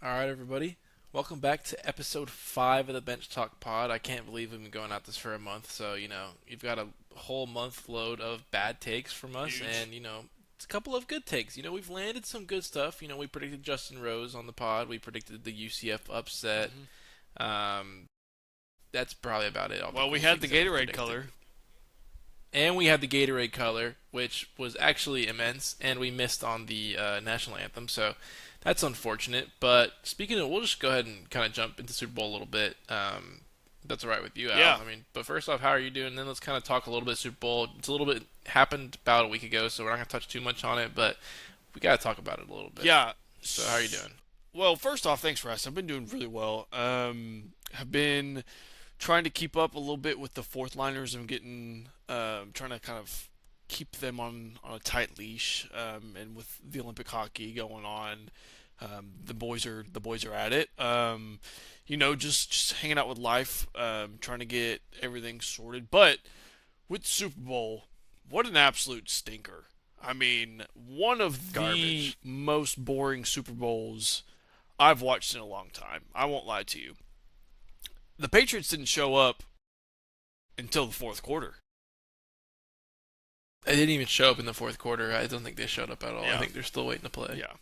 All right, everybody. Welcome back to episode 5 of the Bench Talk pod. I can't believe we've been going at this for a month. So, you've got a whole month load of bad takes from us, Huge. and, it's a couple of good takes. We've landed some good stuff. We predicted Justin Rose on the pod, we predicted the UCF upset. hmm Um, that's probably about it, all the Well, we cool had the things that we Gatorade predicted. color. And we had the Gatorade color, which was actually immense, and we missed on the national anthem, so that's unfortunate. But speaking of, we'll just go ahead and kind of jump into Super Bowl a little bit. That's all right with you, Al. Yeah. But first off, how are you doing? And then let's kind of talk a little bit Super Bowl. It's a little bit happened about a week ago, so we're not gonna touch too much on it, but we gotta talk about it a little bit. Yeah. So how are you doing? Well, first off, thanks for asking. I've been doing really well. Have been trying to keep up a little bit with the fourth liners and getting trying to kind of keep them on a tight leash. And with the Olympic hockey going on, the boys are at it. Just hanging out with life, trying to get everything sorted. But with Super Bowl, what an absolute stinker. I mean, one of the Garbage. most boring Super Bowls I've watched in a long time. I won't lie to you. The Patriots didn't show up until the fourth quarter. I didn't even show up in the fourth quarter. I don't think they showed up at all. I Yeah, think they're still waiting to play. yeah.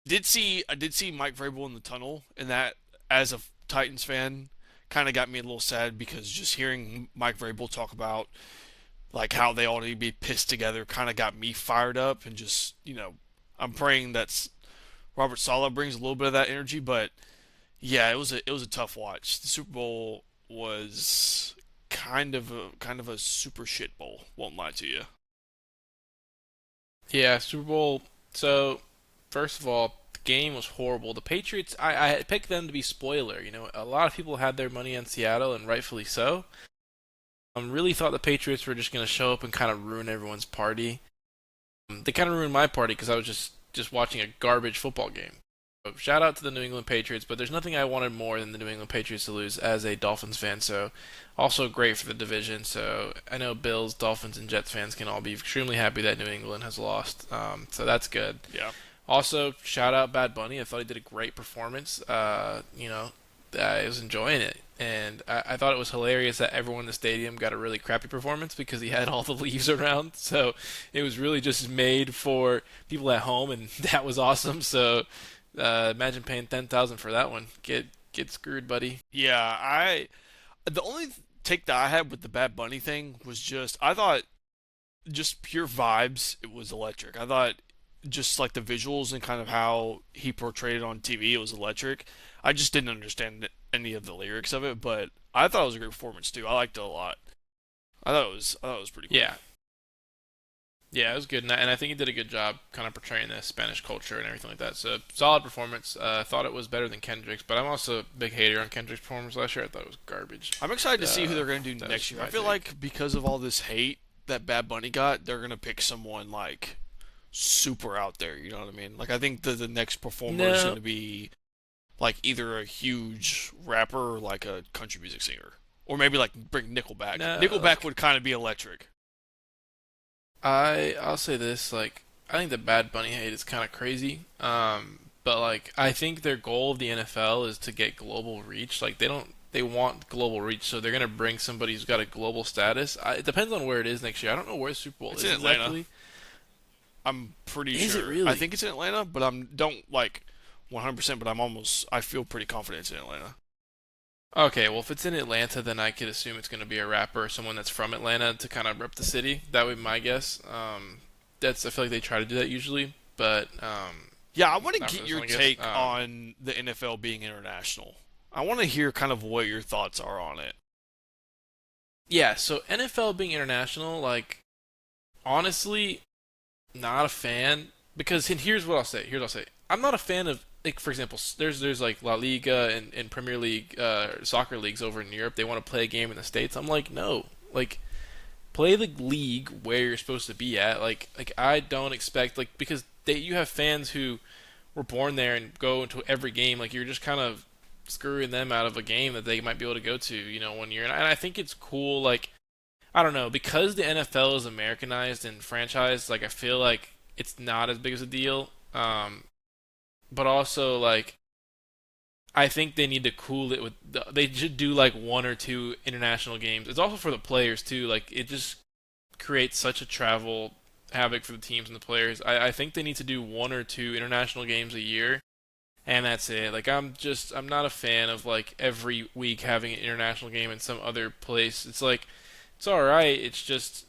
I did see Mike Vrabel in the tunnel, and that, as a Titans fan, kind of got me a little sad because just hearing Mike Vrabel talk about like how they all need to be pissed together kind of got me fired up, and just I'm praying that Robert Saleh brings a little bit of that energy. But yeah, it was a tough watch. The Super Bowl was kind of a super shit bowl. Won't lie to you. Yeah, Super Bowl. So, first of all, the game was horrible. The Patriots, I picked them to be spoiler. A lot of people had their money on Seattle, and rightfully so. Really thought the Patriots were just going to show up and kind of ruin everyone's party. They kind of ruined my party because I was just watching a garbage football game. So shout out to the New England Patriots, but there's nothing I wanted more than the New England Patriots to lose as a Dolphins fan. So, also great for the division. So I know Bills, Dolphins, and Jets fans can all be extremely happy that New England has lost. So that's good. Yeah. Also, shout out Bad Bunny. I thought he did a great performance. I was enjoying it, and I thought it was hilarious that everyone in the stadium got a really crappy performance because he had all the leaves around. So it was really just made for people at home, and that was awesome. So imagine paying 10,000 for that one. Get screwed, buddy. Yeah, the only take that I had with the Bad Bunny thing was just I thought just pure vibes. It was electric. I thought just like the visuals and kind of how he portrayed it on TV, it was electric. I just didn't understand any of the lyrics of it, but I thought it was a great performance too. I liked it a lot. I thought it was pretty cool. Yeah, yeah, it was good, and I think he did a good job kind of portraying the Spanish culture and everything like that. So solid performance. Thought it was better than Kendrick's, but I'm also a big hater on Kendrick's performance last year. I thought it was garbage. I'm excited to see who Uh, they're going to do that next was year. I my feel take. like because of all this hate that Bad Bunny got, they're going to pick someone like super out there. You know what I mean? Like I think the next performer is going No, to be like either a huge rapper or like a country music singer, or maybe like bring Nickelback. no, Nickelback like would kind of be electric. I'll say this, like I think the Bad Bunny hate is kind of crazy. But like I think their goal of the NFL is to get global reach. Like they want global reach, so they're gonna bring somebody who's got a global status. It depends on where it is next year. I don't know where the Super Bowl It's is in Atlanta. exactly. I'm pretty Is it sure. I really? think it's in Atlanta, but I'm don't like 100%. But I feel pretty confident it's in Atlanta. Okay, well if it's in Atlanta, then I could assume it's gonna be a rapper or someone that's from Atlanta to kind of rep the city. That would be my guess. That's I feel like they try to do that usually, but Yeah, I want to not for get this your one, I guess. take on the NFL being international. I want to hear kind of what your thoughts are on it. Yeah, so NFL being international, like honestly, not a fan because and here's what I'll say. Here's what I'll say. I'm not a fan of like for example, there's like La Liga and Premier League soccer leagues over in Europe. They want to play a game in the States. I'm like, no. Like play the league where you're supposed to be at. Like I don't expect like because you have fans who were born there and go into every game. Like you're just kind of screwing them out of a game that they might be able to go to, 1 year. And I think it's cool. Like I don't know because the NFL is Americanized and franchised. Like I feel like it's not as big as a deal. But also like I think they need to cool it with. They should do like one or two international games. It's also for the players too. Like it just creates such a travel havoc for the teams and the players. I think they need to do one or two international games a year, and that's it. Like I'm not a fan of like every week having an international game in some other place. It's like it's all right. It's just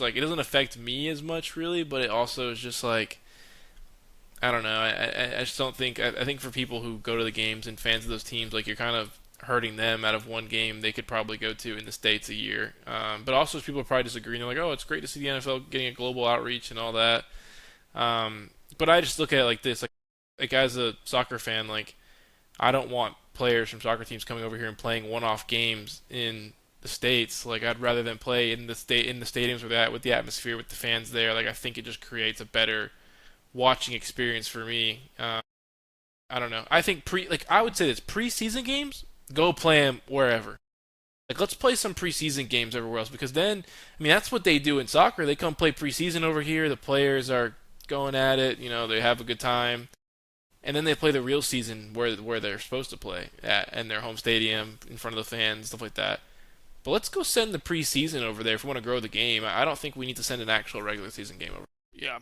like it doesn't affect me as much really, but it also is just like I don't know. I just don't think. I think for people who go to the games and fans of those teams, like you're kind of hurting them out of one game they could probably go to in the states a year. But also, people probably disagree. And they're like, "Oh, it's great to see the NFL getting a global outreach and all that." But I just look at it like this: like as a soccer fan, like I don't want players from soccer teams coming over here and playing one-off games in the states. Like I'd rather them play in the stadiums with the atmosphere with the fans there. Like I think it just creates a better watching experience for me. I don't know. I think I would say this preseason games, go play them wherever. Like let's play some preseason games everywhere else because then I mean that's what they do in soccer. They come play preseason over here. The players are going at it. They have a good time, and then they play the real season where they're supposed to play at in their home stadium in front of the fans, stuff like that. But let's go send the preseason over there if we want to grow the game. I don't think we need to send an actual regular season game over. Yeah,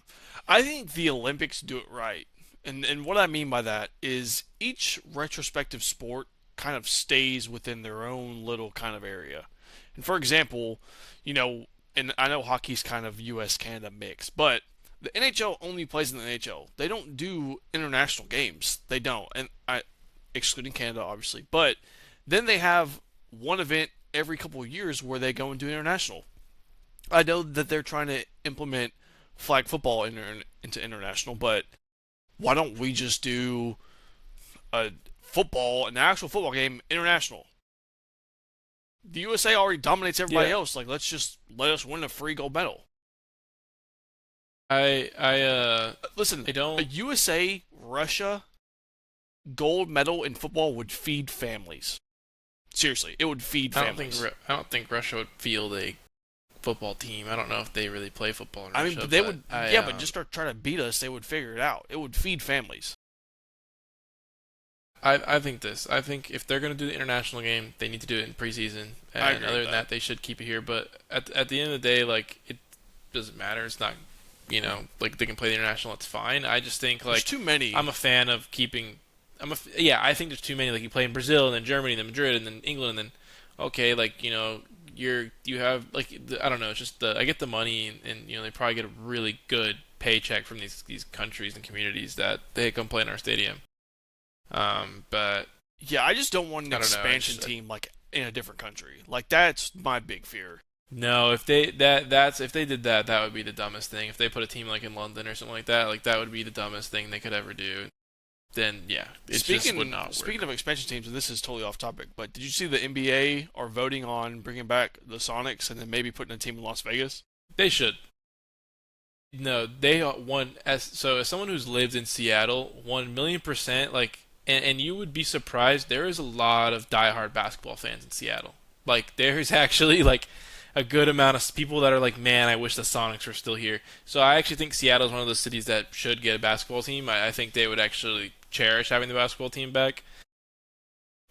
I think the Olympics do it right, and what I mean by that is each retrospective sport kind of stays within their own little kind of area. And for example, you know, and I know hockey's kind of U.S. Canada mix, but the NHL only plays in the NHL. They don't do international games. They don't, and I excluding Canada obviously, but then they have one event every couple of years where they go and do international. I know that they're trying to implement flag football into international, but why don't we just do an actual football game international? The USA already dominates everybody Yeah, else. Like, let us win a free gold medal. Listen, I a don't USA Russia gold medal in football would feed families. Seriously, it would feed families. I don't think Russia would field a football team. I don't know if they really play football in I mean, Russia, but they but would, yeah, but just start trying to beat us, they would figure it out. It would feed families. I think this. I think if they're going to do the international game, they need to do it in preseason. I And agree other with than that. that, they should keep it here. But at the end of the day, like it doesn't matter. It's not, like they can play the international. It's fine. I just think There's like too many. I'm a fan of keeping. Yeah. I think there's too many. Like you play in Brazil and then Germany and then Madrid and then England and then okay, like you have like I don't know. It's just I get the money and they probably get a really good paycheck from these countries and communities that they come play in our stadium. But Yeah, I just don't want an I don't know. expansion team like in a different country. Like that's my big fear. No, if they did that, that would be the dumbest thing. If they put a team like in London or something like that would be the dumbest thing they could ever do. Then yeah, it just would not Speaking work. of expansion teams, and this is totally off topic, but did you see the NBA are voting on bringing back the Sonics and then maybe putting a team in Las Vegas? They should. No, they want as someone who's lived in Seattle, 1,000,000%. Like, and you would be surprised. There is a lot of diehard basketball fans in Seattle. Like, there's actually like a good amount of people that are like, man, I wish the Sonics were still here. So I actually think Seattle is one of those cities that should get a basketball team. I think they would actually cherish having the basketball team back.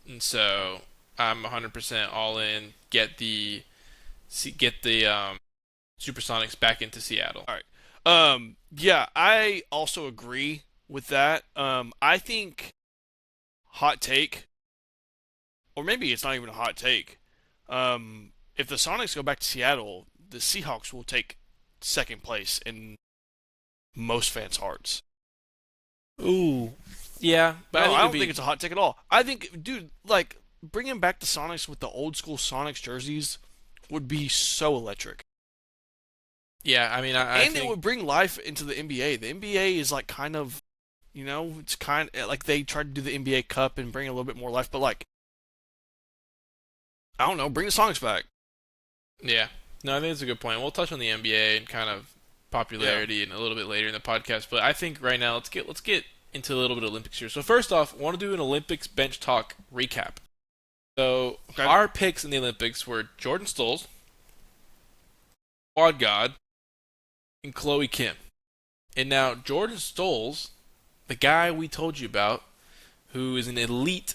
And so I'm 100% all in. Get the Supersonics back into Seattle. All right. Yeah, I also agree with that. I think hot take, or maybe it's not even a hot take. If the Sonics go back to Seattle, the Seahawks will take second place in most fans' hearts. Ooh. Yeah, but I No, think I it'd don't think be. it's a hot take at all. I think, dude, like bringing back the Sonics with the old school Sonics jerseys would be so electric. Yeah, I mean, I And it think. would bring life into the NBA. The NBA is like kind of, it's kind of like they tried to do the NBA Cup and bring a little bit more life, but like, I don't know, bring the Sonics back. Yeah. No, I think it's a good point. We'll touch on the NBA and kind of Yeah. popularity and a little bit later in the podcast, but I think right now let's get into a little bit of Olympics here. So first off, I want to do an Olympics bench talk recap. So Okay. our picks in the Olympics were Jordan Stolz, Quad God, and Chloe Kim. And now Jordan Stolz, the guy we told you about, who is an elite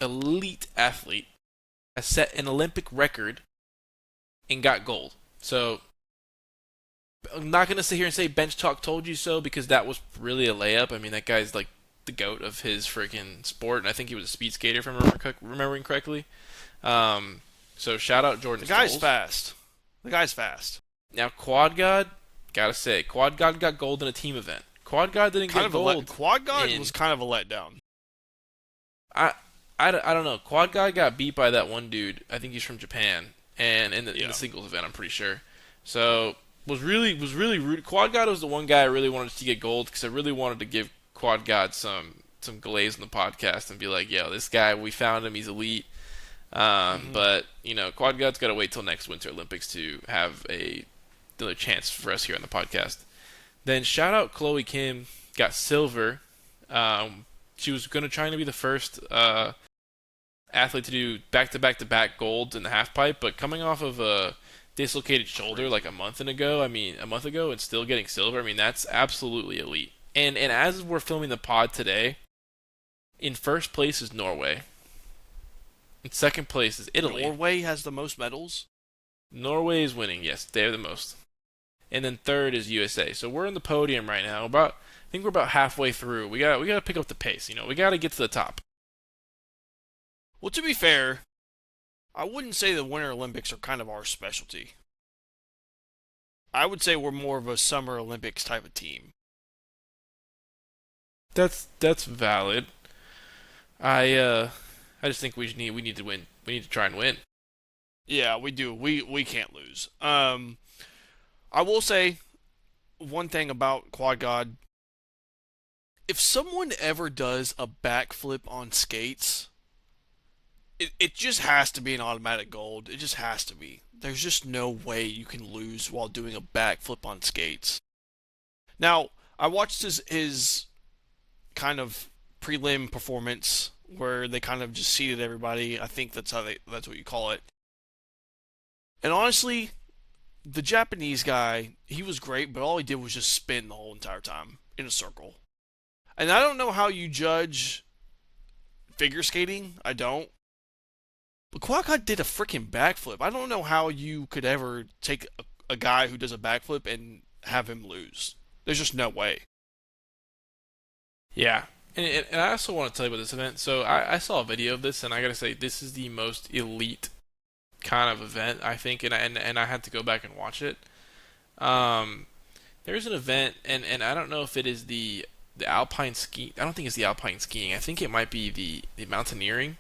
elite athlete has set an Olympic record and got gold. So I'm not gonna sit here and say bench talk told you so because that was really a layup. I mean, that guy's like the goat of his freaking sport, and I think he was a speed skater if I'm remembering correctly. Um, so shout out Jordan The guy's Stolz. fast. The guy's fast. Now Quad God, gotta say, Quad God got gold in a team event. Quad God didn't Kind get of a let. gold Quad God in. was kind of a letdown. I, I don't know. Quad God got beat by that one dude. I think he's from Japan, and in the Yeah. singles event, I'm pretty sure. So was really rude. Quad God was the one guy I really wanted to get gold because I really wanted to give Quad God some glaze in the podcast and be like, yo, this guy, we found him, he's elite. But Quad God's got to wait till next Winter Olympics to have another chance for us here on the podcast. Then shout out Chloe Kim, got silver. She was going to try to be the first athlete to do back-to-back-to-back golds in the half pipe, but coming off of a dislocated shoulder like a month ago, and still getting silver, I mean, that's absolutely elite. And as we're filming the pod today, in first place is Norway. In second place is Italy. Norway has the most medals. Norway is winning, yes, they have the most. And then third is USA. So we're in the podium right now. I think we're about halfway through. We got to pick up the pace. We got to get to the top. Well, to be fair, I wouldn't say the Winter Olympics are kind of our specialty. I would say we're more of a Summer Olympics type of team. That's valid. I just think we need to win. We need to try and win. Yeah, we do. We can't lose. I will say one thing about Quad God. If someone ever does a backflip on skates, it just has to be an automatic gold. It just has to be. There's just no way you can lose while doing a backflip on skates. Now, I watched his kind of prelim performance where they kind of just seated everybody. I think that's what you call it. And honestly, the Japanese guy, he was great, but all he did was just spin the whole entire time in a circle. And I don't know how you judge figure skating. I don't. But Kwaka did a freaking backflip. I don't know how you could ever take a guy who does a backflip and have him lose. There's just no way. Yeah. And I also want to tell you about this event. So I saw a video of this, and I got to say, this is the most elite kind of event, I think, and I had to go back and watch it. There's an event, and I don't know if it is the alpine ski. I don't think it's the alpine skiing. I think it might be the mountaineering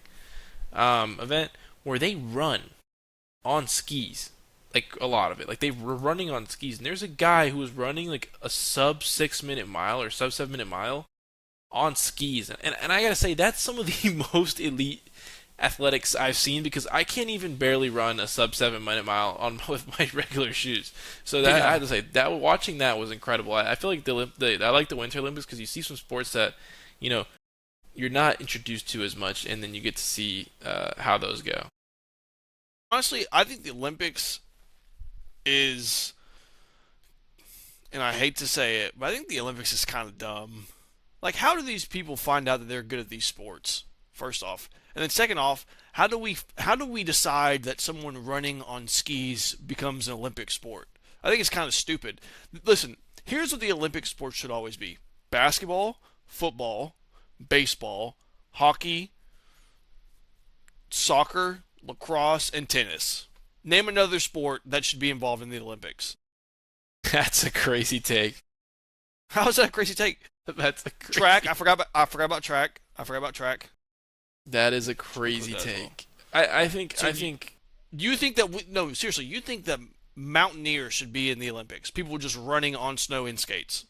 event where they run on skis, like a lot of it. Like they were running on skis, and there's a guy who was running like a sub 6 minute mile or sub 7 minute mile on skis, and I gotta say that's some of the most elite athletics I've seen because I can't even barely run a sub 7 minute mile on with my regular shoes. So that I have to say that watching that was incredible. I feel like I like the Winter Olympics because you see some sports that you're not introduced to as much, and then you get to see how those go. Honestly, I think the Olympics is, and I hate to say it, but I think the Olympics is kind of dumb. Like, how do these people find out that they're good at these sports? First off, and then second off, how do we decide that someone running on skis becomes an Olympic sport? I think it's kind of stupid. Listen, here's what the Olympic sports should always be: basketball, football, baseball, hockey, soccer, lacrosse, and tennis. Name another sport that should be involved in the Olympics. That's a crazy take. How is that a crazy take? That's a crazy... Track. I forgot about track. That is a crazy take. I think. You think that no, seriously, you think that mountaineers should be in the Olympics? People just running on snow in skates,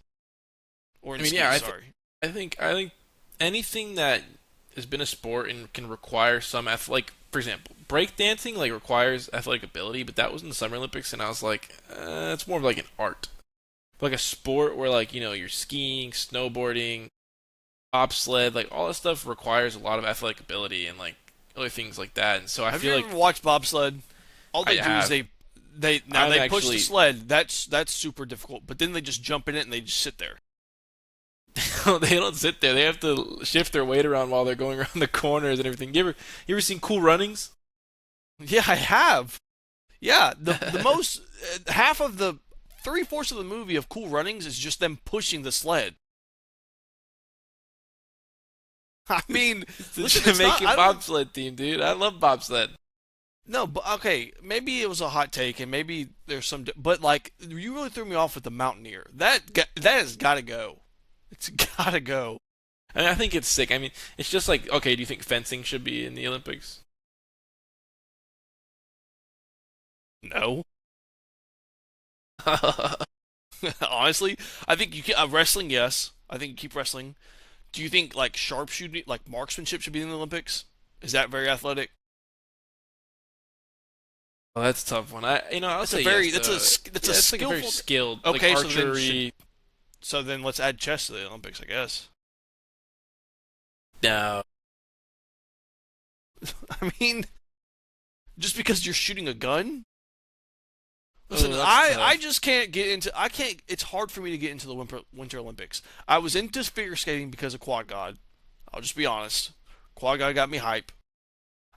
or in skis. Sorry. I think anything that has been a sport and can require some like for example, breakdancing like requires athletic ability, but that was in the Summer Olympics, and I was like, it's more of like an art, like a sport where like you're skiing, snowboarding, bobsled, like all that stuff requires a lot of athletic ability and like other things like that. And so I feel like have you ever watched bobsled? All they do is they push the sled. That's super difficult. But then they just jump in it and they just sit there. They don't sit there. They have to shift their weight around while they're going around the corners and everything. You ever seen Cool Runnings? Yeah, I have. Yeah, the most half of the 3/4 of the movie of Cool Runnings is just them pushing the sled. I mean, It's the listen, it's not. Jamaican I don't. bobsled team, dude. I love bobsled. No, but okay, maybe it was a hot take, and maybe there's some. But like, you really threw me off with the Mountaineer. That has got to go. It's got to go. I mean, I think it's sick. I mean, it's just like, okay, do you think fencing should be in the Olympics? No, honestly, I think you can, wrestling. Yes, I think you keep wrestling. Do you think like sharpshooting, like marksmanship, should be in the Olympics? Is that very athletic? Well, that's a tough one. I'll That's a say yes very though. that's a Yeah, it's like a very skillful. skilled, like Okay, archery. so then let's add chess to the Olympics, I guess. No, I mean, just because you're shooting a gun. oh, Listen, that's I tough. just can't get into. I can't. It's hard for me to get into the Winter Olympics. I was into figure skating because of Quad God. I'll just be honest. Quad God got me hype.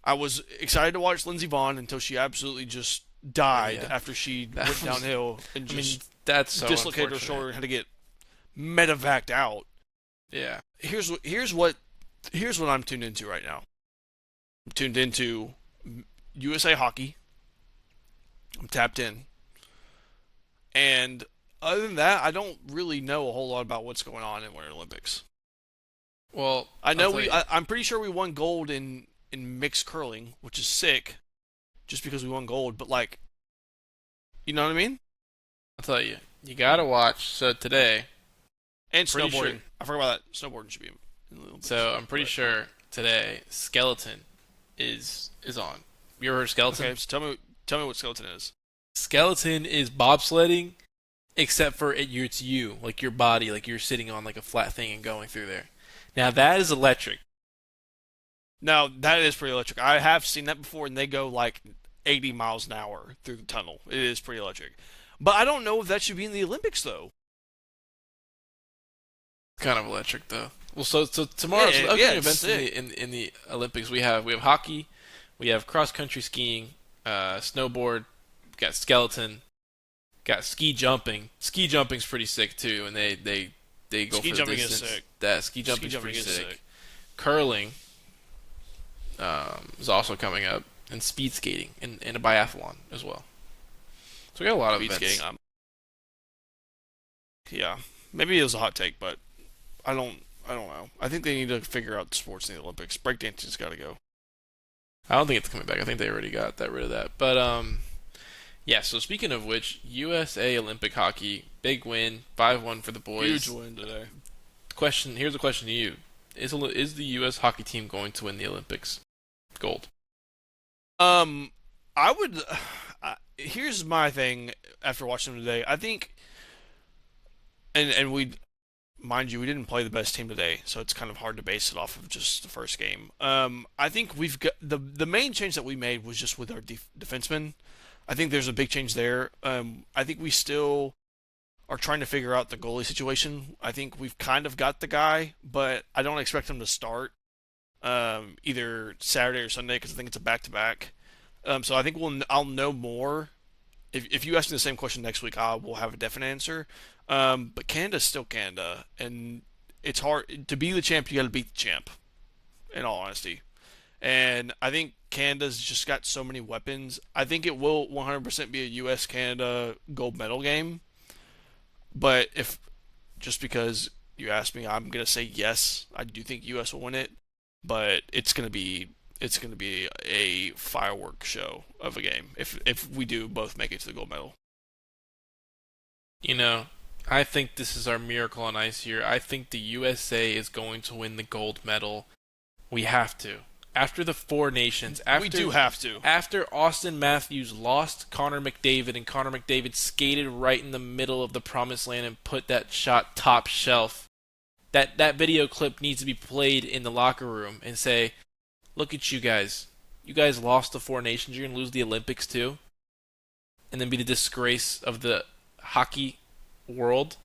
I was excited to watch Lindsey Vonn until she absolutely just Oh died yeah, after she that went was. downhill and I mean, just that's so dislocated her unfortunate. shoulder and had to get medevaced out. Yeah. Here's what I'm tuned into right now. I'm tuned into USA Hockey. I'm tapped in, and other than that, I don't really know a whole lot about what's going on in Winter Olympics. Well, I I'll know tell you. I'm pretty sure we won gold in mixed curling, which is sick, just because we won gold. But like, you know what I mean? I'll tell you. You gotta watch. So today, And pretty sure. snowboarding. I forgot about that. Snowboarding should be in the Olympics. So I'm pretty But sure today, skeleton is on. You ever heard of skeleton? okay, so tell me what skeleton is. Skeleton is bobsledding, except for it's you, like your body, like you're sitting on like a flat thing and going through there. Now that is electric. Now that is pretty electric. I have seen that before, and they go like 80 miles an hour through the tunnel. It is pretty electric. But I don't know if that should be in the Olympics though. Kind of electric though. Well, so tomorrow, so Yeah, the yeah, upcoming it's events in sick. the Olympics, we have hockey, we have cross country skiing, snowboard, got skeleton, got ski jumping. Ski jumping's pretty sick too, and they go Ski for the jumping is distance. sick. That ski Ski jumping's jumping pretty is sick. sick. Curling is also coming up, and speed skating and a biathlon as well. So we got a lot of Speed skating. events. Yeah, maybe it was a hot take, but I don't. I don't know. I think they need to figure out the sports in the Olympics. Breakdancing's got to go. I don't think it's coming back. I think they already got that rid of that. But yeah. So speaking of which, USA Olympic hockey, big win, 5-1 for the Huge boys. win today. Question. Here's a question to you: Is the U.S. hockey team going to win the Olympics gold? Um, I would. Here's my thing after watching them today. I think, and we, mind you, we didn't play the best team today, so it's kind of hard to base it off of just the first game. I think we've got the main change that we made was just with our defensemen. I think there's a big change there. I think we still are trying to figure out the goalie situation. I think we've kind of got the guy, but I don't expect him to start either Saturday or Sunday because I think it's a back to back. So I think I'll know more. If you ask me the same question next week, I will have a definite answer. But Canada's still Canada, and it's hard to be the champ. You got to beat the champ. In all honesty, and I think Canada's just got so many weapons. I think it will 100% be a U.S. Canada gold medal game. But if just because you asked me, I'm gonna say yes. I do think U.S. will win it, but it's gonna be a firework show of a game if we do both make it to the gold medal. You know, I think this is our miracle on ice here. I think the USA is going to win the gold medal. We have to. After the four nations, We do have to. after Austin Matthews lost Connor McDavid and Connor McDavid skated right in the middle of the promised land and put that shot top shelf. That video clip needs to be played in the locker room and say, "Look at you guys. You guys lost the four nations. You're going to lose the Olympics too." And then be the disgrace of the hockey world.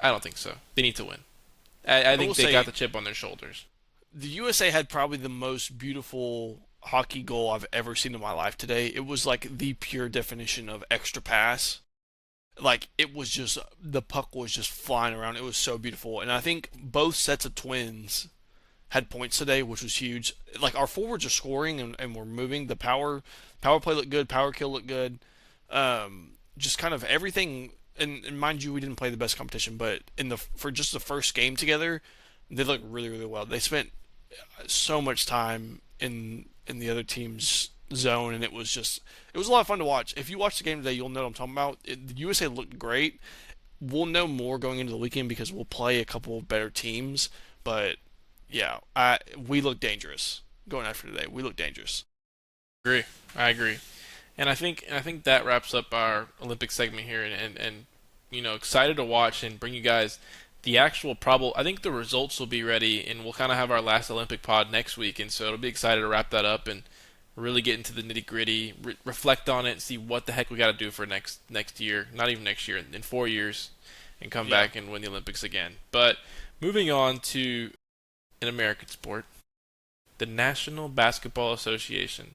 I don't think so. They need to win. I I will think they got say the chip on their shoulders. the USA had probably the most beautiful hockey goal I've ever seen in my life today. It was like the pure definition of extra pass. Like it was just the puck was just flying around. It was so beautiful, and I think both sets of twins had points today, which was huge. Like our forwards are scoring and we're moving. The power play looked good. Power kill looked good. Just kind of everything. And mind you, we didn't play the best competition, but in the for just the first game together, they looked really really well. They spent so much time in the other team's zone, and it was a lot of fun to watch. If you watch the game today, you'll know what I'm talking about. The USA looked great. We'll know more going into the weekend because we'll play a couple of better teams, but yeah, we look dangerous going after today. We look dangerous. Agree. I agree. And I think that wraps up our Olympic segment here, and excited to watch and bring you guys the actual probable. I think the results will be ready, and we'll kind of have our last Olympic pod next week, and so it'll be excited to wrap that up and really get into the nitty gritty, reflect on it, see what the heck we got to do for next year, not even next year, in 4 years, and come Yeah. back and win the Olympics again. But moving on to an American sport, the National Basketball Association.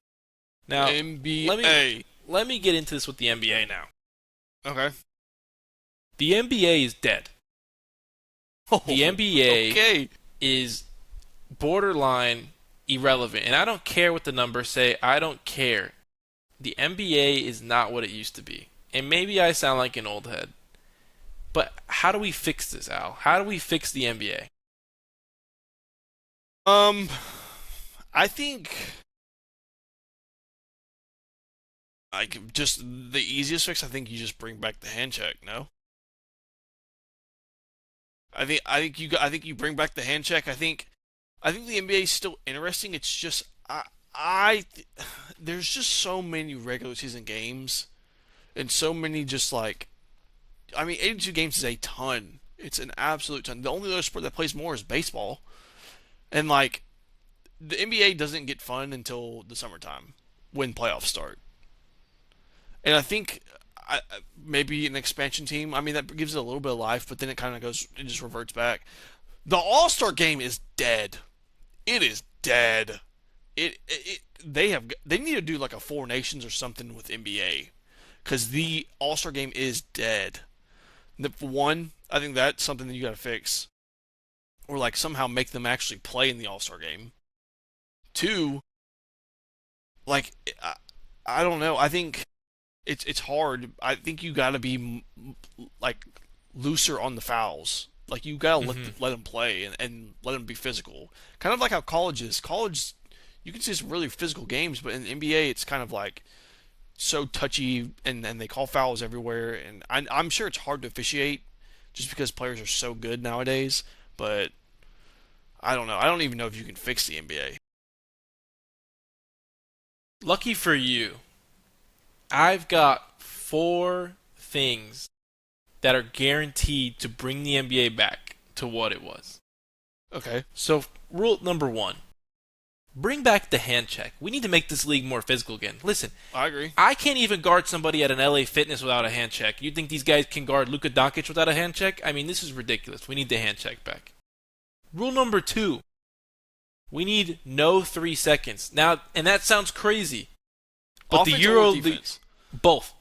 Now, let me NBA. let me get into this with the NBA now. Okay. The NBA is dead. The NBA Okay. is borderline irrelevant, and I don't care what the numbers say. I don't care. The NBA is not what it used to be, and maybe I sound like an old head, but how do we fix this, Al? How do we fix the NBA? Um, I think like just the easiest fix. I think you just bring back the hand check. No. I think you bring back the hand check. I think the NBA is still interesting. It's just I there's just so many regular season games and so many just like 82 games is a ton. It's an absolute ton. The only other sport that plays more is baseball. And like the NBA doesn't get fun until the summertime when playoffs start. And I think maybe an expansion team. I mean that gives it a little bit of life, but then it just reverts back. The All Star game is dead. It is dead. They need to do like a Four Nations or something with NBA because the All Star game is dead. For one, I think that's something that you got to fix, or like somehow make them actually play in the All Star game. Two, like I don't know. I think it's hard. I think you got to be like looser on the fouls. Like you gotta Hmm. let them play and let them be physical. Kind of like how college is. College, you can see some really physical games, but in the NBA, it's kind of like so touchy and they call fouls everywhere. And I'm sure it's hard to officiate just because players are so good nowadays. But I don't know. I don't even know if you can fix the NBA. Lucky for you, I've got four things that are guaranteed to bring the NBA back to what it was. Okay, So, rule number one, bring back the hand check. We need to make this league more physical again. Listen, I agree. I can't even guard somebody at an LA Fitness without a hand check. You think these guys can guard Luka Doncic without a hand check? I mean, this is ridiculous. We need the hand check back. Rule number two, we need no 3 seconds. Now, and that sounds crazy, but the Offense or Euro League, defense? both.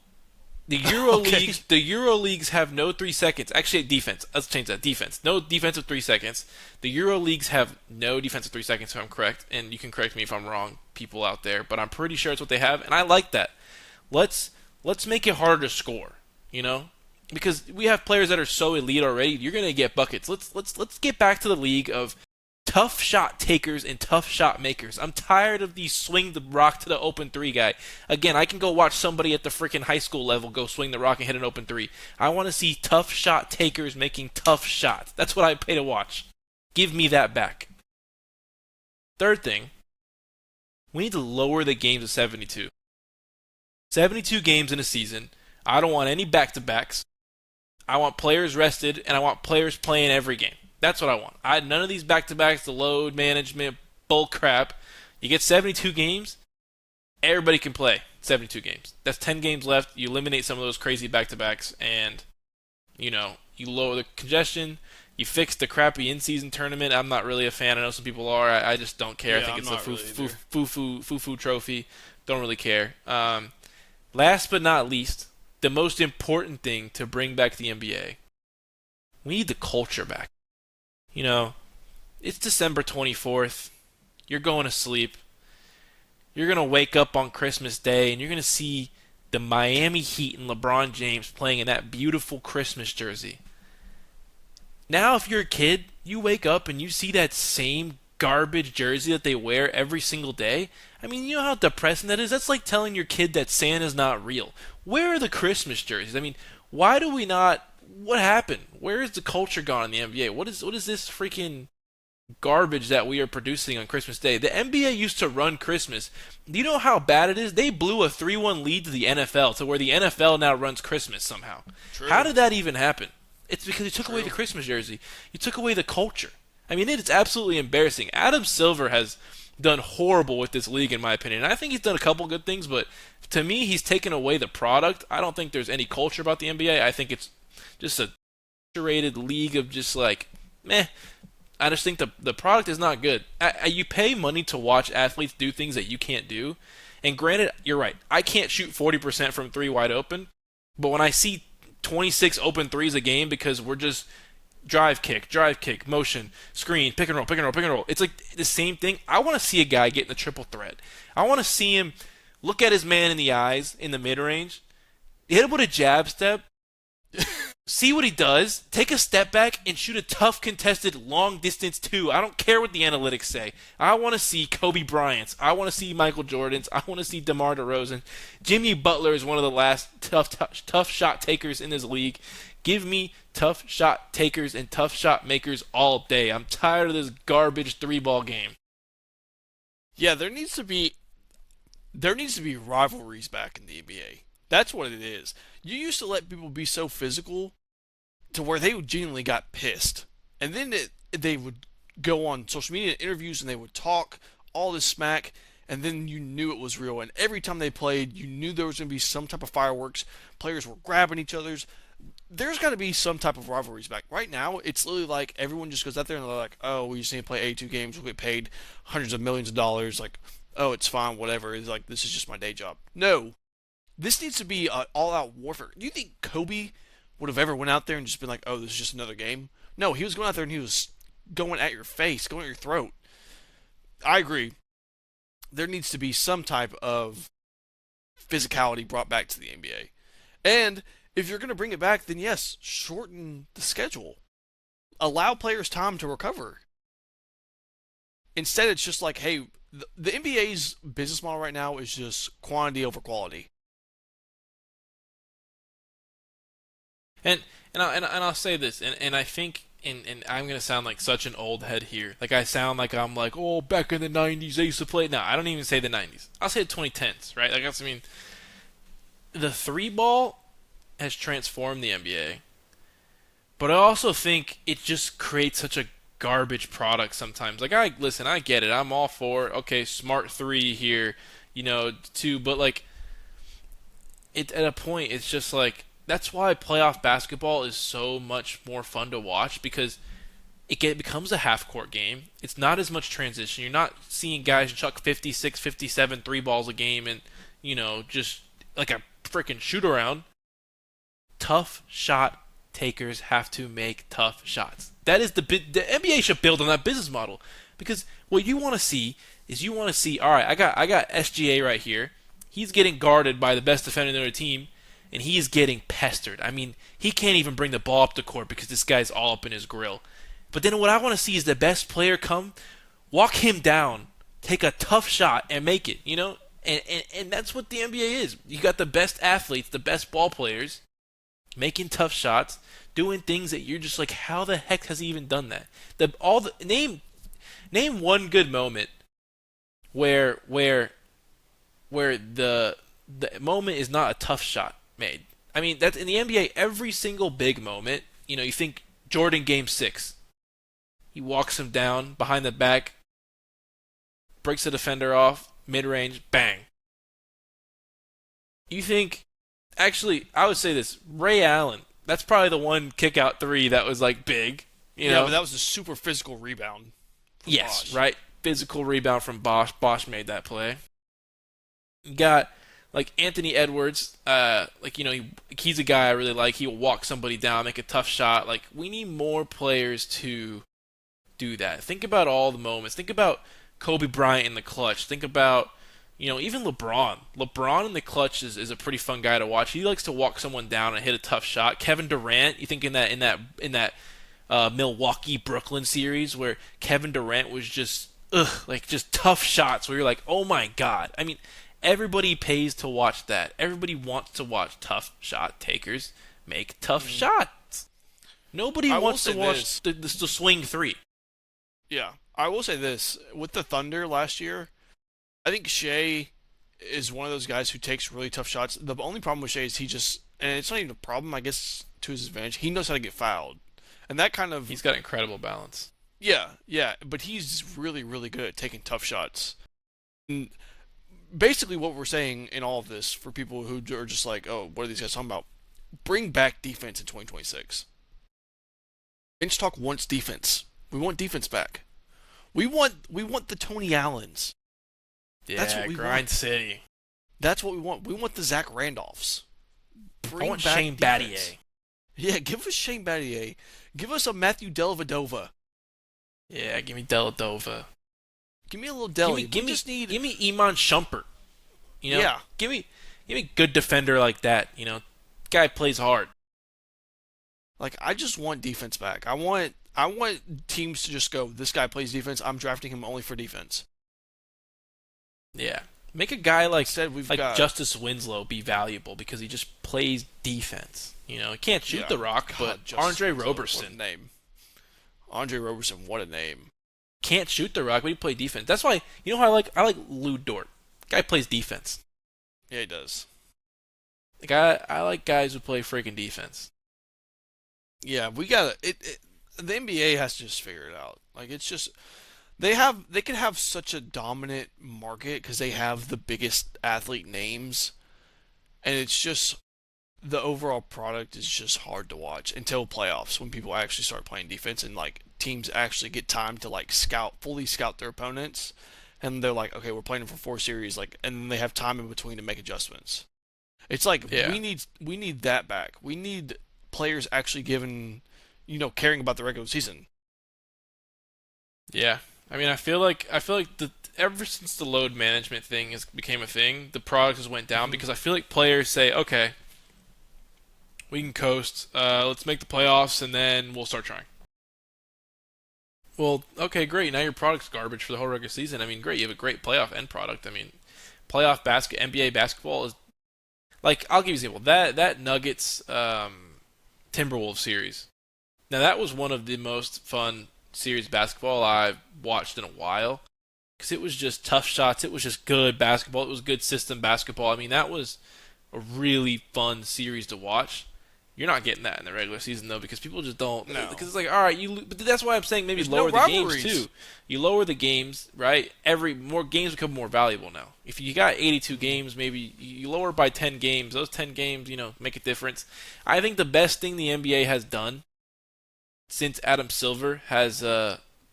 The Euro Okay. leagues, the Euro leagues have no 3 seconds. Actually, defense. Let's change that. Defense. No defensive 3 seconds. The Euro leagues have no defensive 3 seconds. If I'm correct, and you can correct me if I'm wrong, people out there. But I'm pretty sure it's what they have, and I like that. Let's make it harder to score. You know, because we have players that are so elite already. You're gonna get buckets. Let's get back to the league of tough shot takers and tough shot makers. I'm tired of these swing the rock to the open three guy. Again, I can go watch somebody at the freaking high school level go swing the rock and hit an open three. I want to see tough shot takers making tough shots. That's what I pay to watch. Give me that back. Third thing, we need to lower the games to 72. 72 games in a season. I don't want any back-to-backs. I want players rested, and I want players playing every game. That's what I want. None of these back-to-backs, the load management, bull crap. You get 72 games, everybody can play 72 games. That's 10 games left. You eliminate some of those crazy back-to-backs, and You lower the congestion. You fix the crappy in-season tournament. I'm not really a fan. I know some people are. I just don't care. I Yeah, think I'm it's a not foo really foo either. foo foo foo foo trophy. Don't really care. Last but not least, the most important thing to bring back the NBA. We need the culture back. You know, it's December 24th. You're going to sleep. You're going to wake up on Christmas Day and you're going to see the Miami Heat and LeBron James playing in that beautiful Christmas jersey. Now, if you're a kid, you wake up and you see that same garbage jersey that they wear every single day. I mean, you know how depressing that is? That's like telling your kid that Santa's not real. Where are the Christmas jerseys? I mean, why do we not? What happened? Where is the culture gone in the NBA? What is this freaking garbage that we are producing on Christmas Day? The NBA used to run Christmas. Do you know how bad it is? They blew a 3-1 lead to the NFL to where the NFL now runs Christmas somehow. How True. did that even happen? It's because you took away the True. Christmas jersey. You took away the culture. I mean, it's absolutely embarrassing. Adam Silver has done horrible with this league, in my opinion. I think he's done a couple good things, but to me, he's taken away the product. I don't think there's any culture about the NBA. I think it's just a curated league of just like, meh. I just think the product is not good. You pay money to watch athletes do things that you can't do. And granted, you're right. I can't shoot 40% from three wide open. But when I see 26 open threes a game because we're just drive kick, motion, screen, pick and roll, pick and roll, pick and roll. It's like the same thing. I want to see a guy get in the triple threat. I want to see him look at his man in the eyes in the mid range, hit him with a jab step, see what he does, take a step back, and shoot a tough contested long distance two. I don't care what the analytics say. I want to see Kobe Bryant's. I want to see Michael Jordan's. I want to see DeMar DeRozan. Jimmy Butler is one of the last tough shot takers in this league. Give me tough shot takers and tough shot makers all day. I'm tired of this garbage three ball game. Yeah, there needs to be rivalries back in the NBA. That's what it is. You used to let people be so physical to where they genuinely got pissed, and then they would go on social media interviews and they would talk all this smack, and then you knew it was real. And every time they played, you knew there was going to be some type of fireworks. Players were grabbing each other's. There's got to be some type of rivalries back. Right now, it's literally like everyone just goes out there and they're like, "Oh, we just need to play 82 games. We'll get paid hundreds of millions of dollars." Like, "Oh, it's fine, whatever." It's like, this is just my day job. No, this needs to be all-out warfare. Do you think Kobe would have ever went out there and just been like, "Oh, this is just another game"? No, he was going out there and he was going at your face, going at your throat. I agree. There needs to be some type of physicality brought back to the NBA. And if you're going to bring it back, then yes, shorten the schedule. Allow players time to recover. Instead, it's just like, hey, the NBA's business model right now is just quantity over quality. And I'll say this, and I think, and I'm gonna sound like such an old head here. Like I sound like I'm like, oh, back in the '90s they used to play. No, I don't even say the '90s. I'll say the 2010s, right? Like I mean, the three ball has transformed the NBA, but I also think it just creates such a garbage product sometimes. Like I get it. I'm all for okay, smart three here, two, but like it at a point, it's just like that's why playoff basketball is so much more fun to watch because becomes a half court game. It's not as much transition. You're not seeing guys chuck 56, 57 three balls a game and just like a freaking shoot around. Tough shot takers have to make tough shots. That is the NBA should build on that business model because what you want to see is all right. I got SGA right here. He's getting guarded by the best defender in the other team, and he is getting pestered. I mean, he can't even bring the ball up the court because this guy's all up in his grill. But then what I want to see is the best player come, walk him down, take a tough shot, and make it. And that's what the NBA is. You got the best athletes, the best ball players, making tough shots, doing things that you're just like, how the heck has he even done that? Name one good moment where the moment is not a tough shot made. I mean, that's in the NBA. Every single big moment, you think Jordan Game 6. He walks him down behind the back, breaks the defender off, mid range, bang. You think, actually, I would say this: Ray Allen. That's probably the one kick out three that was like big. You Yeah, but know, that was a super physical rebound from yes, Bosch. right. Physical rebound from Bosch. Bosch made that play. You got like Anthony Edwards. Like he's a guy I really like. He'll walk somebody down, make a tough shot. Like we need more players to do that. Think about all the moments. Think about Kobe Bryant in the clutch. Think about even LeBron. LeBron in the clutch is a pretty fun guy to watch. He likes to walk someone down and hit a tough shot. Kevin Durant. You think in that Milwaukee Brooklyn series where Kevin Durant was just tough shots where you're like, oh my god. I mean, everybody pays to watch that. Everybody wants to watch tough shot takers make tough Mm. shots. Nobody I will wants to say watch this. the swing three. Yeah, I will say this. With the Thunder last year, I think Shea is one of those guys who takes really tough shots. The only problem with Shea is he just, and it's not even a problem, I guess, to his advantage. He knows how to get fouled. And that kind of, He's got incredible balance. yeah, yeah, but he's really, really good at taking tough shots. And basically, what we're saying in all of this for people who are just like, oh, what are these guys talking about? Bring back defense in 2026. Bench Talk wants defense. We want defense back. We want the Tony Allens. That's Yeah, what we grind want. city. That's what we want. We want the Zach Randolphs. I Bring want back Shane defense. Battier. Yeah, give us Shane Battier. Give us a Matthew Dellavedova. Yeah, give me Deladova. Give me a little Give Delly. me, We give me, just need. give me Iman Shumpert. Yeah, Give me a good defender like that. Guy plays hard. like I just want defense back. I want teams to just go. This guy plays defense. I'm drafting him only for defense. Yeah, make a guy like Instead, we've like got Justice Winslow be valuable because he just plays defense. He can't shoot yeah. the rock, God, but Justice Andre Winslow, what a Roberson name. Andre Roberson, what a name. can't shoot the rock, but he play defense. That's why how I like Lou Dort. Guy plays defense. Yeah, he does. Like I like guys who play freaking defense. Yeah, we got it. The NBA has to just figure it out. Like it's just they could have such a dominant market because they have the biggest athlete names, and it's just the overall product is just hard to watch until playoffs when people actually start playing defense and like teams actually get time to like fully scout their opponents, and they're like, okay, we're playing them for 4 series, like, and then they have time in between to make adjustments. It's like Yeah, we need that back. We need players actually caring about the regular season. yeah. I mean, I feel like the ever since the load management thing has became a thing, the product has went down Hmm. because I feel like players say, okay, we can coast. Let's make the playoffs and then we'll start trying. Well, okay, great. Now your product's garbage for the whole regular season. I mean, great. You have a great playoff end product. I mean, NBA basketball is like I'll give you an example. That Nuggets Timberwolves series. Now that was one of the most fun series of basketball I've watched in a while because it was just tough shots. It was just good basketball. It was good system basketball. I mean, that was a really fun series to watch. You're not getting that in the regular season though because people just don't. No, Because it's like, all right, but that's why I'm saying maybe there's no lower the games rivalries. too. You lower the games, right? Every more games become more valuable now. If you got 82 games, maybe you lower by 10 games. Those 10 games, make a difference. I think the best thing the NBA has done since Adam Silver has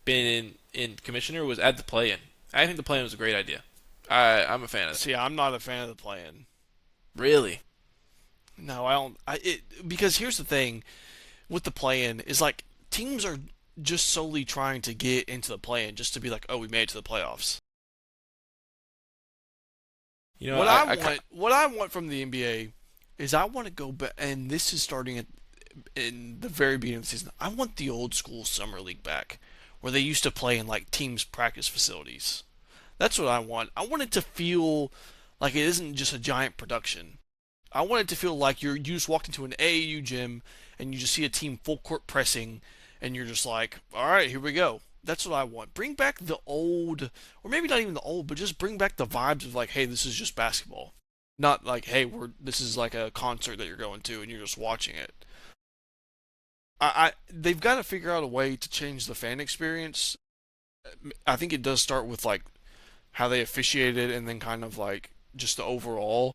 been in commissioner was add the play-in. I think the play-in was a great idea. I'm a fan of it. See, I'm not a fan of the play-in. Really? No, I don't. Because here's the thing with the play-in is like teams are just solely trying to get into the play-in just to be like, oh, we made it to the playoffs. You know, What I, I I, want, what I want from the NBA is I want to go back, and this is starting in the very beginning of the season. I want the old school summer league back, where they used to play in like teams practice facilities. That's what I want. I want it to feel like it isn't just a giant production. I want it to feel like you just walked into an AAU gym and you just see a team full court pressing, and you're just like, all right, here we go. That's what I want. Bring back the old, or maybe not even the old, but just bring back the vibes of like, hey, this is just basketball. Not like, hey, this is like a concert that you're going to and you're just watching it. They've got to figure out a way to change the fan experience. I think it does start with like how they officiated and then kind of like just the overall.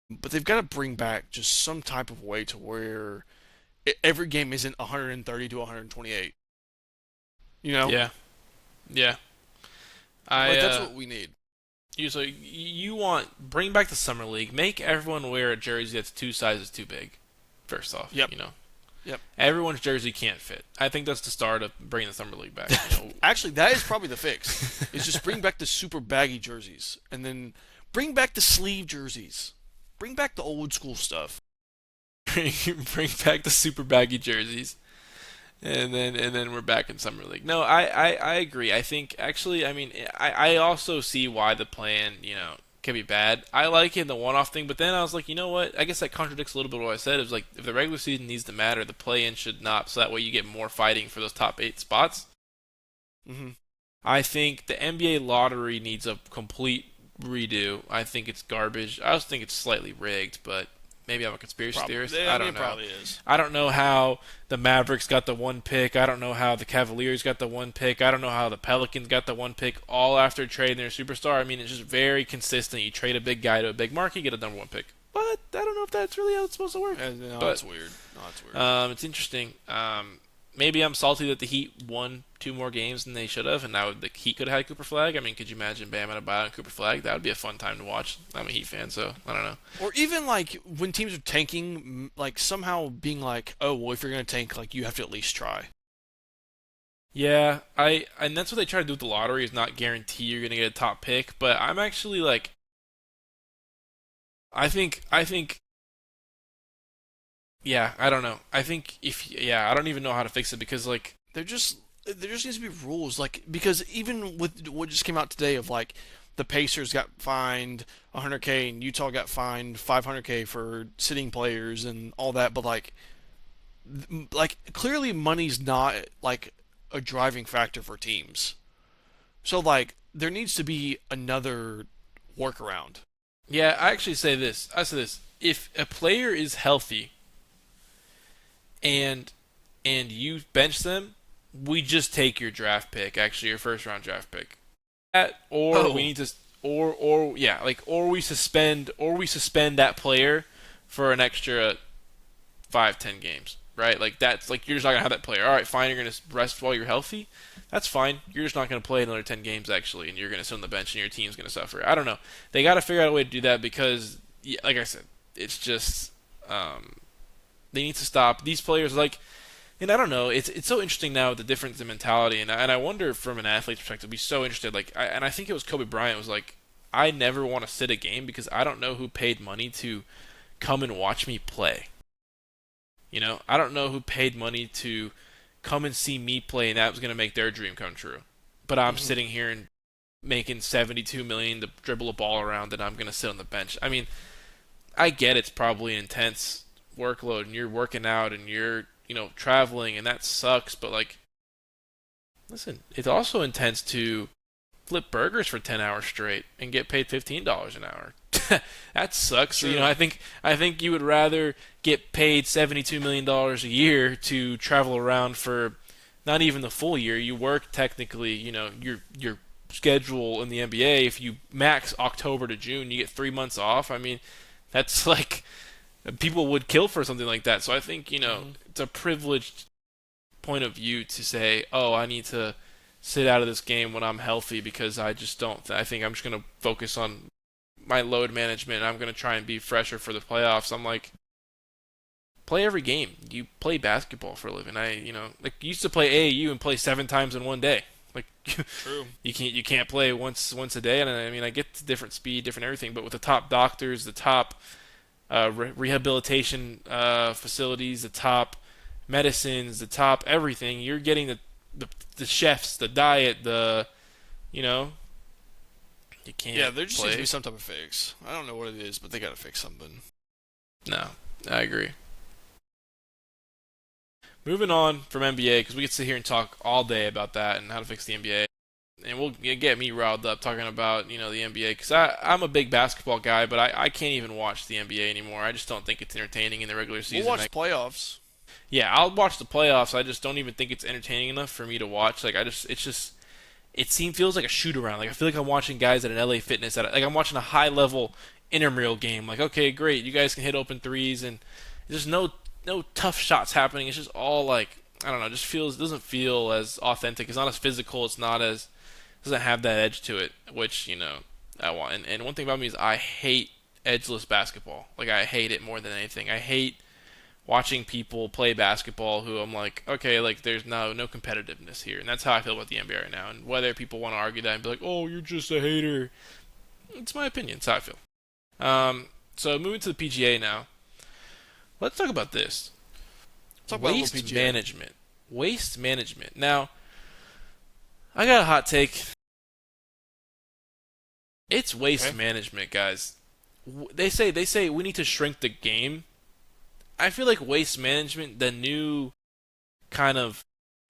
But they've got to bring back just some type of way to where every game isn't 130 to 128. You know, Yeah, yeah. I like that's what we need. you want bring back the summer league, make everyone wear a jersey that's two sizes too big. First off, Yep, yep. everyone's jersey can't fit. I think that's the start of bringing the summer league back. Actually, that is probably the fix. Is just bring back the super baggy jerseys, and then bring back the sleeve jerseys. Bring back the old school stuff. Bring back the super baggy jerseys. And then we're back in summer league. No, I agree. I think actually, I mean, I also see why the plan, can be bad. I like it in the one-off thing, but then I was like, you know what? I guess that contradicts a little bit what I said. It was like if the regular season needs to matter, the play-in should not, so that way you get more fighting for those top 8 spots. Hmm. I think the NBA lottery needs a complete redo. I think it's garbage. I also think it's slightly rigged, but maybe I'm a conspiracy theorist. Probably, I I mean, don't it know. probably is. I don't know how the Mavericks got the one pick. I don't know how the Cavaliers got the one pick. I don't know how the Pelicans got the one pick all after trading their superstar. I mean, it's just very consistent. You trade a big guy to a big market, you get a number one pick. But I don't know if that's really how it's supposed to work. No, But it's weird. No, it's weird. it's interesting. Maybe I'm salty that the Heat won 2 more games than they should have, and now the Heat could have had Cooper Flag. I mean, could you imagine Bam had a buyout and Cooper Flag? That would be a fun time to watch. I'm a Heat fan, so I don't know. Or even like when teams are tanking, like somehow being like, oh well, if you're gonna tank, like you have to at least try. Yeah, and that's what they try to do with the lottery is not guarantee you're gonna get a top pick. But I'm actually like, I think, yeah, I don't know. I think if yeah, I don't even know how to fix it because like There just needs to be rules, like because even with what just came out today of like the Pacers got fined 100K and Utah got fined 500K for sitting players and all that, but like clearly money's not like a driving factor for teams. So like there needs to be another workaround. yeah, I actually say this. I say this: if a player is healthy and you bench them, we just take your draft pick, actually your first round draft pick. That or we Oh, need to or yeah, like or we suspend that player for an extra 5-10 games, right? Like that's like you're just not gonna have that player. All right, fine, you're gonna rest while you're healthy. That's fine. You're just not gonna play another 10 games actually, and you're gonna sit on the bench and your team's gonna suffer. I don't know. They got to figure out a way to do that because, yeah, like I said, it's just they need to stop these players like. And I don't know. It's so interesting now the difference in mentality, and I wonder from an athlete's perspective, be so interested. Like, and I think it was Kobe Bryant was like, I never want to sit a game because I don't know who paid money to come and watch me play. I don't know who paid money to come and see me play, and that was gonna make their dream come true. But I'm hmm, sitting here and making 72 million to dribble a ball around, and I'm gonna sit on the bench. I mean, I get it's probably an intense workload, and you're working out, and you're traveling, and that sucks. But like, listen, it's also intense to flip burgers for 10 hours straight and get paid $15 an hour. That sucks. So, true. I think you would rather get paid $72 million a year to travel around for not even the full year. You work technically, your schedule in the NBA. If you max October to June, you get 3 months off. I mean, that's like people would kill for something like that. So I think Hmm. it's a privileged point of view to say, oh, I need to sit out of this game when I'm healthy because I just don't. I think I'm just gonna focus on my load management. I'm gonna try and be fresher for the playoffs. I'm like, play every game. You play basketball for a living. Like used to play AAU and play 7 times in one day. Like True. you can't play once a day. And I mean, I get the different speed, different everything, but with the top doctors, the top rehabilitation facilities, the top medicines, the top everything. You're getting the chefs, the diet, you know, you Yeah, can't there just needs to be play. some type of fix. I don't know what it is, but they gotta fix something. No, I agree. Moving on from NBA because we could sit here and talk all day about that and how to fix the NBA. And we'll get me riled up talking about the NBA because I'm a big basketball guy, but I can't even watch the NBA anymore. I just don't think it's entertaining in the regular We'll season. watch the playoffs. Yeah, I'll watch the playoffs. I just don't even think it's entertaining enough for me to watch. Like it's just feels like a shoot around. Like I feel like I'm watching guys at an LA Fitness like I'm watching a high level intramural game. Like okay, great, you guys can hit open threes and there's no tough shots happening. It's just all like I don't know, just feels doesn't feel as authentic. It's not as physical. It's not as doesn't have that edge to it, which I want. And one thing about me is I hate edgeless basketball. Like I hate it more than anything. I hate watching people play basketball who I'm like, okay, like there's no competitiveness here, and that's how I feel about the NBA right now. And whether people want to argue that and be like, oh, you're just a hater, it's my opinion. It's how I feel. So moving to the PGA now, let's talk about this Talk about a little waste PGA. management. Waste management. Now, I got a hot take. It's waste Okay. management, guys. They say we need to shrink the game. I feel like waste management, the new kind of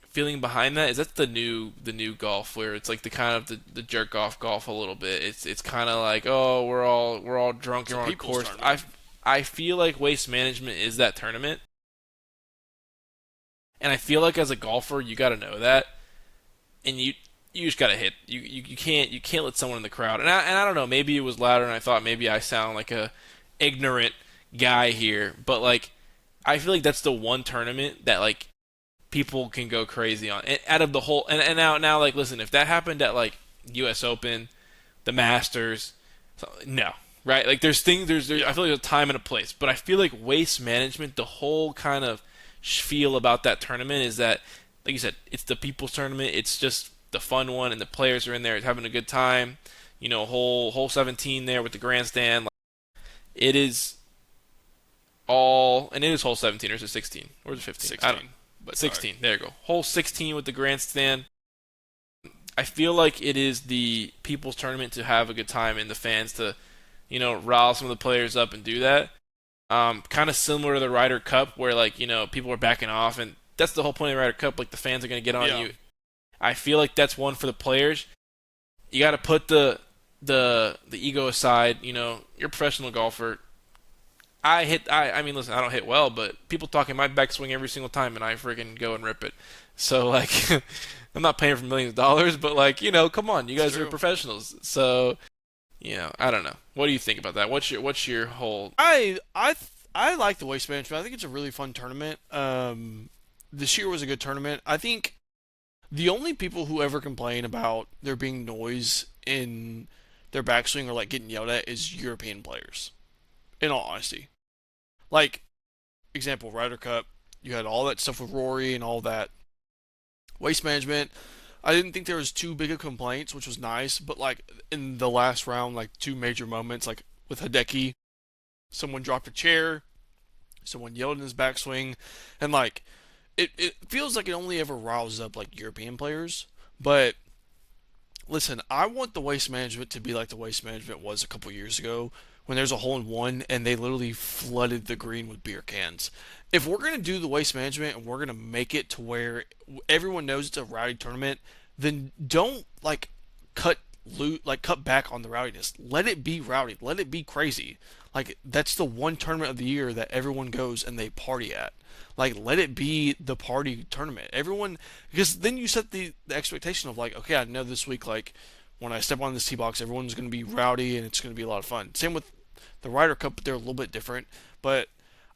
feeling behind that is that's the new golf where it's like the kind of the jerk off golf a little bit. It's kind of like oh we're all drunk It's and a we're on a people's course. tournament. I feel like waste management is that tournament, and I feel like as a golfer you got to know that, and you just got to hit. You can't let someone in the crowd. And I don't know. Maybe it was louder, and I thought maybe I sound like a ignorant guy here, but like I feel like that's the one tournament that like people can go crazy on. And out of the whole, and now like listen, if that happened at like U.S. Open, the Masters, no, right? Like there's things there's I Yeah. feel like there's a time and a place, but I feel like waste management, the whole kind of feel about that tournament is that, like you said, it's the people's tournament. It's just the fun one, and the players are in there having a good time. Whole 17 there with the grandstand. Like, it is all, and it is hole 17 or is it 16 or is it 15? I don't know. 16. But all right. 16. There you go. Hole 16 with the grandstand. I feel like it is the people's tournament to have a good time and the fans to, rile some of the players up and do that. Kind of similar to the Ryder Cup where like people are backing off and that's the whole point of the Ryder Cup. Like the fans are gonna get on Yeah. you. I feel like that's one for the players. You got to put the ego aside. You're a professional golfer. I mean listen, I don't hit well, but people talking my backswing every single time and I freaking go and rip it. So like I'm not paying for millions of dollars, but like, come on, you It's guys are true. professionals. So, I don't know. What do you think about that? What's your whole I like the waste management. I think it's a really fun tournament. This year was a good tournament. I think the only people who ever complain about there being noise in their backswing or like getting yelled at is European players. In all honesty, like example, Ryder Cup, you had all that stuff with Rory and all that waste management. I didn't think there was too big of complaints, which was nice. But like in the last round, like two major moments, like with Hideki, someone dropped a chair, someone yelled in his backswing, and like it feels like it only ever riles up like European players. But listen, I want the waste management to be like the waste management was a couple years ago when there's a hole in one and they literally flooded the green with beer cans. If we're gonna do the waste management and we're gonna make it to where everyone knows it's a rowdy tournament, then don't like cut cut back on the rowdiness. Let it be rowdy. Let it be crazy. Like that's the one tournament of the year that everyone goes and they party at. Like let it be the party tournament. Everyone, because then you set the expectation of like, okay, I know this week like when I step on this tee box, everyone's going to be rowdy and it's going to be a lot of fun. Same with the Ryder Cup, but they're a little bit different. But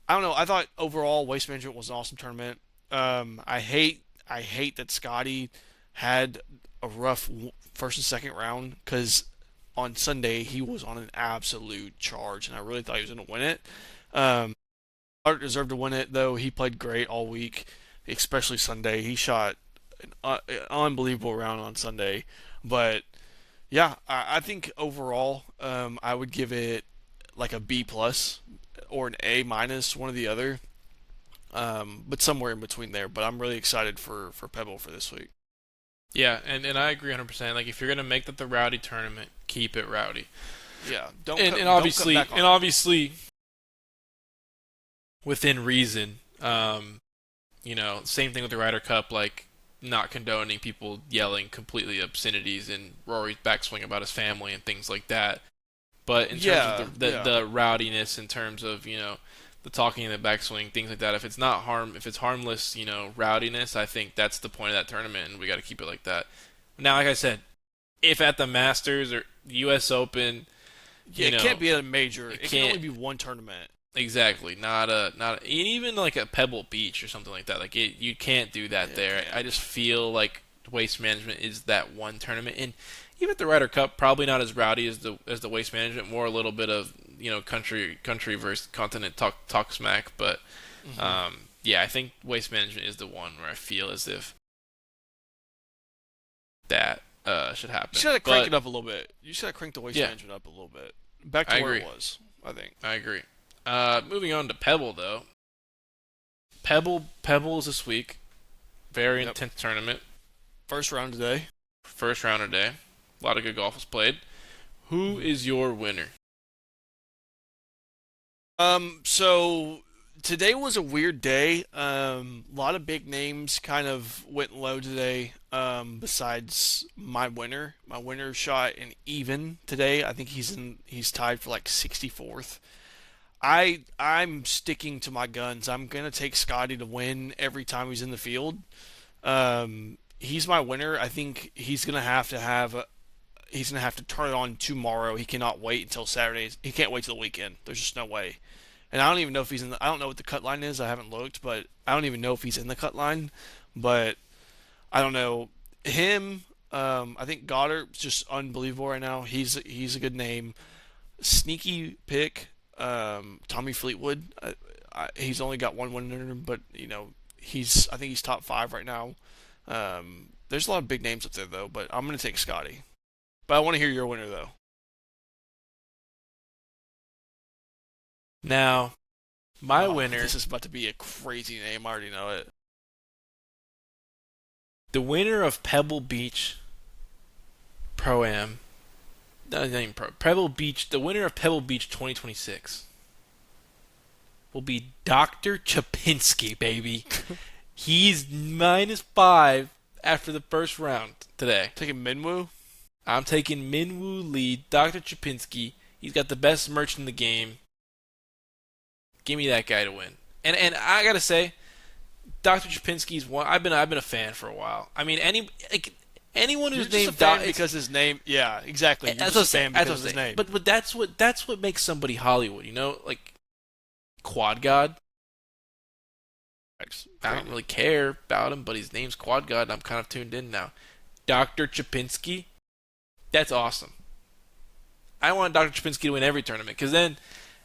I don't know. I thought overall Waste Management was an awesome tournament. I hate that Scotty had a rough first and second round because on Sunday he was on an absolute charge, and I really thought he was going to win it. Um, Art deserved to win it though. He played great all week, especially Sunday. He shot an unbelievable round on Sunday. But yeah, I think overall, I would give it like a B plus or an A minus, one or the other. But somewhere in between there. But I'm really excited for Pebble for this week. Yeah, and I agree 100%. Like if you're going to make that the rowdy tournament, keep it rowdy. Yeah, don't And cut and don't cut obviously back and on it. obviously within reason. Same thing with the Ryder Cup, like not condoning people yelling completely obscenities and Rory's backswing about his family and things like that. But in terms of the Yeah, the, yeah, the rowdiness, in terms of the talking in the backswing, things like that. If it's harmless, rowdiness, I think that's the point of that tournament, and we got to keep it like that. Now, like I said, if at the Masters or the U.S. Open, yeah. you It can't know, be a major. it It can only can't. be one tournament. exactly. Even like a Pebble Beach or something like that. Like you can't do that Yeah, it there. can't. I just feel like Waste Management is that one tournament, and even at the Ryder Cup, probably not as rowdy as the Waste Management. More a little bit of country versus continent talk smack, but Hmm. yeah, I think Waste Management is the one where I feel as if that should You just happen. gotta crank But it up a little bit. You just gotta crank the waste yeah, management up a little bit, back to I where it agree. was. I think. I agree. Moving on to Pebble though. Pebble is this week. Very Yep. intense tournament. First round today. First round today. A lot of good golf was played. Who Hmm. is your winner? So today was a weird day. A lot of big names kind of went low today. Besides my winner shot an even today. I think he's tied for like 64th. I'm sticking to my guns. I'm gonna take Scotty to win every time he's in the field. He's my winner. I think he's gonna have to turn it on tomorrow. He cannot wait until Saturday. He can't wait till the weekend. There's just no way. And I don't even know if he's in. I don't know what the cut line is. I haven't looked, but I don't even know if he's in the cut line. But I don't know him. I think Goddard's just unbelievable right now. He's a good name. Sneaky pick. Tommy Fleetwood. He's only got one winner, but I think he's top five right now. There's a lot of big names up there though, but I'm gonna take Scotty. But I want to hear your winner though. Now, my Oh, winner, this is about to be a crazy name. I already know it. the winner of Pebble Beach Pro Am, not even Pro, Pebble Beach, the winner of Pebble Beach 2026 will be Dr. Chapinski, baby. He's -5 after the first round today. Taking Minwoo. I'm taking Minwoo Lee, Dr. Chapinski. He's got the best merch in the game. Give me that guy to win. And I gotta say, Dr. Chapinski's one. I've been a fan for a while. I mean, anyone You're who's just a named fan it's because his name. Yeah, exactly. You're that's just what I'm a saying. fan That's because what of I'm his saying. name. But that's what makes somebody Hollywood. Like Quad God. I don't Crazy. really care about him, but his name's Quad God, and I'm kind of tuned in now. Dr. Chapinski. That's awesome. I want Dr. Chapinski to win every tournament because then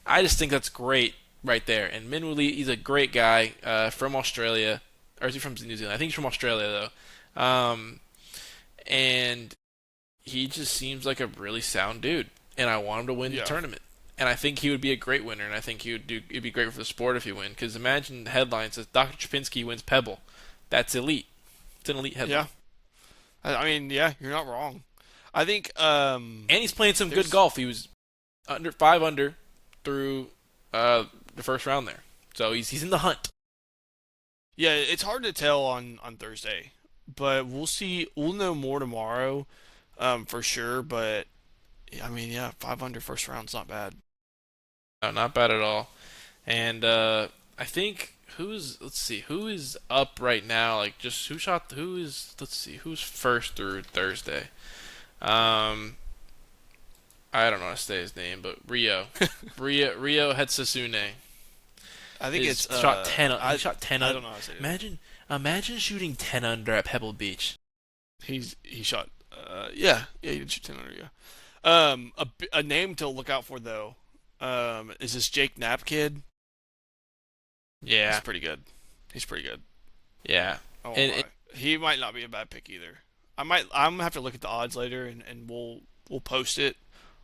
I just think that's great right there. And Min Woo Lee, he's a great guy from Australia, or is he from New Zealand? I think he's from Australia though. And he just seems like a really sound dude, and I want him to win the Yeah. tournament. And I think he would be a great winner, and I think it'd be great for the sport if he win. Because imagine the headline says Dr. Chapinski wins Pebble. That's elite. It's an elite Yeah. headline. I mean, yeah, you're not wrong. I think And he's playing some good there's golf. He was under 5 under through the first round there, so he's in the hunt. yeah, it's hard to tell on Thursday, but we'll see. We'll know more tomorrow, for sure. But I mean, yeah, 5 under first round's not bad. No, not bad at all. And I think who is up right now? Like just who is let's see who's first through Thursday. Um, I don't know how to say his name, but Rio Hetsasune I think is it's shot 10. He I shot 10 I under. don't know how to say it. Imagine shooting 10 under at Pebble Beach. He shot yeah, he did shoot 10 under, yeah. A name to look out for though. Is this Jake Knapp kid? He's Yeah, pretty good. He's pretty good. yeah, I won't and lie. He might not be a bad pick either. I'm gonna have to look at the odds later and we'll post it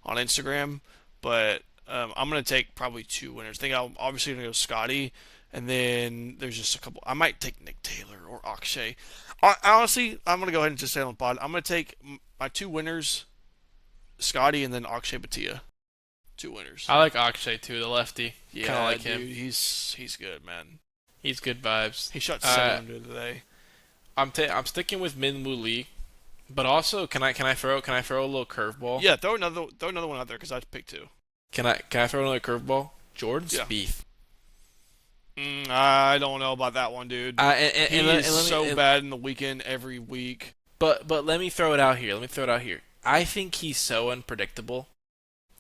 on Instagram. But I'm gonna take probably two winners. I think I'm obviously gonna go Scotty, and then there's just a couple. I might take Nick Taylor or Akshay. Honestly, I'm gonna go ahead and just say on the pod. I'm gonna take my two winners, Scotty and then Akshay Bhatia. Two winners. I like Akshay too, the lefty. Kind of Yeah, like him. dude, he's good, man. He's good vibes. He shot seven Uh, under today. I'm sticking with Min Woo Lee, but also can I throw a little curveball? Yeah, throw another one out there because I picked two. Can I throw another curveball? Jordan Yeah. Spieth. I don't know about that one, dude. And, He let, is and let so me, bad in the weekend every week. but let me throw it out here. Let me throw it out here. I think he's so unpredictable.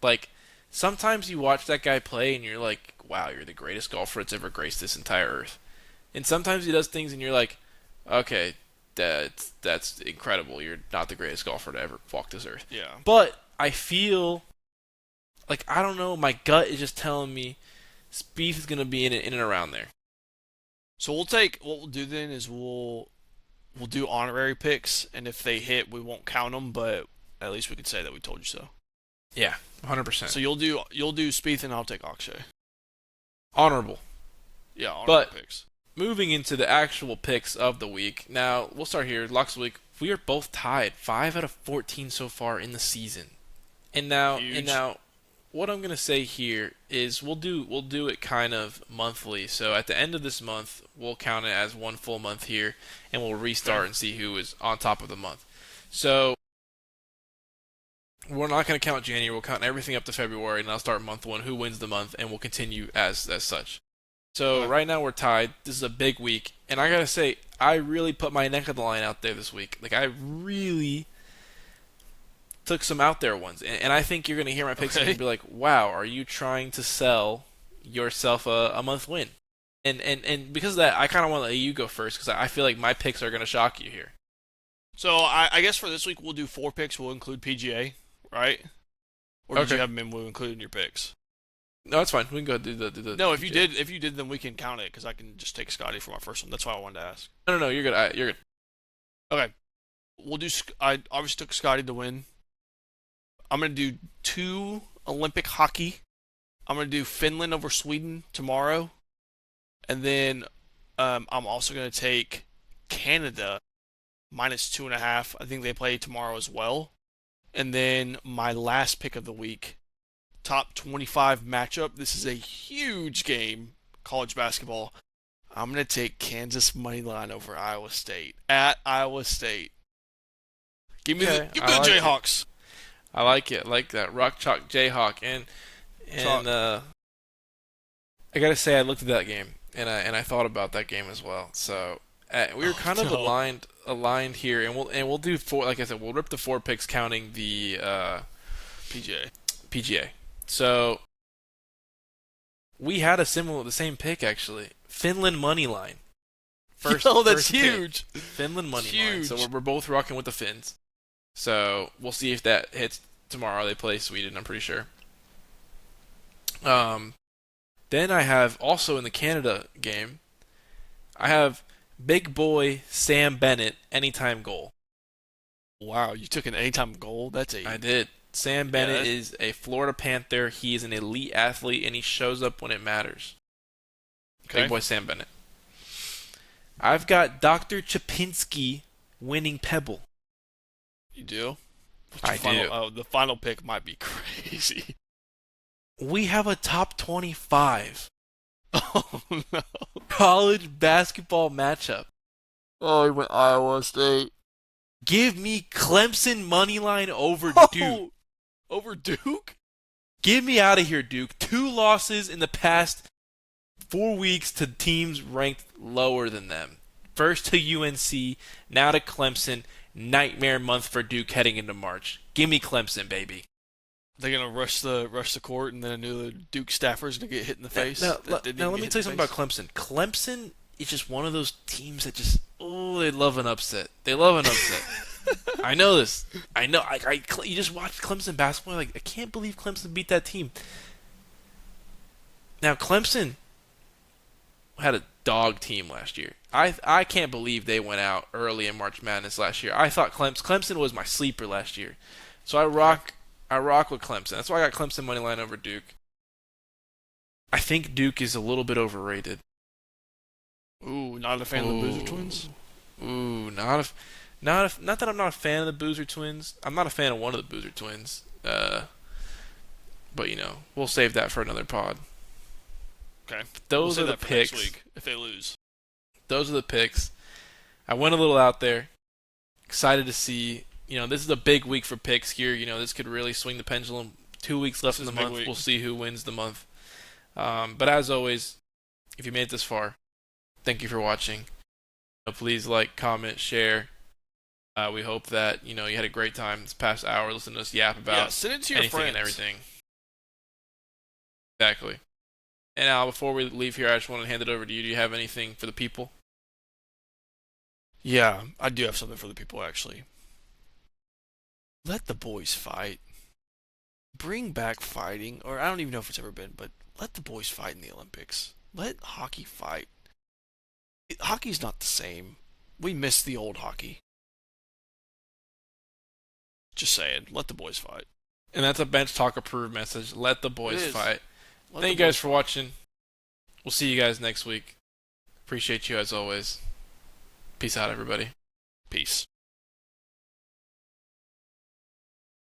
Like sometimes you watch that guy play and you're like, wow, you're the greatest golfer that's ever graced this entire earth. And sometimes he does things, and you're like, okay, that's incredible. You're not the greatest golfer to ever walk this earth. Yeah. But I feel like I don't know. My gut is just telling me Spieth is gonna be in and around there. So we'll take what we'll do then is we'll do honorary picks, and if they hit, we won't count them, but at least we could say that we told you so. Yeah, 100%. So you'll do Spieth, and I'll take Akshay. Honorable. Yeah, honorary But picks. moving into the actual picks of the week. Now we'll start here. Locks of the week. We are both tied, 5 out of 14 so far in the season. Huge. And now, what I'm gonna say here is we'll do it kind of monthly. So at the end of this month, we'll count it as one full month here, and we'll restart Okay. and see who is on top of the month. So we're not gonna count January. We'll count everything up to February, and I'll start month one. Who wins the month, and we'll continue as such. So Okay. right now we're tied. This is a big week, and I gotta say, I really put my neck of the line out there this week. Like I really took some out there ones, and I think you're gonna hear my picks and Okay. you're gonna be like, "Wow, are you trying to sell yourself a month win?" And because of that, I kind of want to let you go first because I feel like my picks are gonna shock you here. So I guess for this week we'll do 4 picks. We'll include PGA, right? Or did you Okay. have them included in your picks? No, that's fine. We can go do the No, PJ. if you did, then we can count it because I can just take Scotty for my first one. That's why I wanted to ask. No, you're good. You're good. Okay, we'll do. I obviously took Scotty to win. I'm gonna do 2 Olympic hockey. I'm gonna do Finland over Sweden tomorrow, and then I'm also gonna take Canada -2.5. I think they play tomorrow as well. And then my last pick of the week, top 25 matchup. This is a huge game, college basketball. I'm gonna take Kansas money line over Iowa State at Iowa State. Okay, Give me I the like it. Jayhawks. I like it. I like that rock chalk Jayhawk and Chalk. I gotta say I looked at that game and I thought about that game as well. So we were Oh kind of no. aligned here, and we'll do four. Like I said, we'll rip the 4 picks counting the PJ. PGA. So we had the same pick actually. Finland money line. Yo, that's First pick. huge. Finland money It's line. So huge. we're both rocking with the Finns. So we'll see if that hits tomorrow. They play Sweden, I'm pretty sure. Um, then I have also in the Canada game, I have big boy Sam Bennett anytime goal. Wow, you took an anytime goal. That's I a did. Sam yeah. Bennett is a Florida Panther. He is an elite athlete and he shows up when it matters. Big Okay. boy Sam Bennett. I've got Dr. Chapinski winning Pebble. You do. What's I your final? do. Oh, the final pick might be crazy. We have a top 25 Oh no. college basketball matchup. Oh, he went Iowa State. Give me Clemson money line over Duke. Oh, over Duke? Get me out of here, Duke. 2 losses in the past 4 weeks to teams ranked lower than them. First to UNC, now to Clemson. Nightmare month for Duke heading into March. Give me Clemson, baby. They're gonna rush the court, and then I knew the Duke staffer's gonna get hit in the face. Now, That didn't now even let get me hit tell in you the something about face. Clemson. Clemson is just one of those teams that just, oh, they love an upset. They love an upset. I know this. I know. You just watch Clemson basketball. Like, I can't believe Clemson beat that team. Now, Clemson had a dog team last year. I can't believe they went out early in March Madness last year. I thought Clemson was my sleeper last year, so I rock with Clemson. That's why I got Clemson money line over Duke. I think Duke is a little bit overrated. Ooh, not a fan of the Boozer Twins. Ooh, not that I'm not a fan of the Boozer Twins. I'm not a fan of one of the Boozer Twins. But we'll save that for another pod. Okay, we'll Those say are the that for next picks. week if they lose. Those are the picks. I went a little out there. Excited to see. This is a big week for picks here. This could really swing the pendulum. 2 weeks left This in is the a big month. week. We'll see who wins the month. But as always, if you made it this far, thank you for watching. Please like, comment, share. We hope that you had a great time this past hour listening to us yap Yeah, about send it to your anything friends. and everything. Exactly. And now, before we leave here, I just want to hand it over to you. Do you have anything for the people? Yeah, I do have something for the people actually. Let the boys fight. Bring back fighting, or I don't even know if it's ever been, but let the boys fight in the Olympics. Let hockey fight. Hockey's not the same. We miss the old hockey. Just saying, let the boys fight. And that's a bench talk approved message. Let the It boys is. fight. Let the Thank you guys boys for fight. watching. We'll see you guys next week. Appreciate you as always. Peace out, everybody. Peace.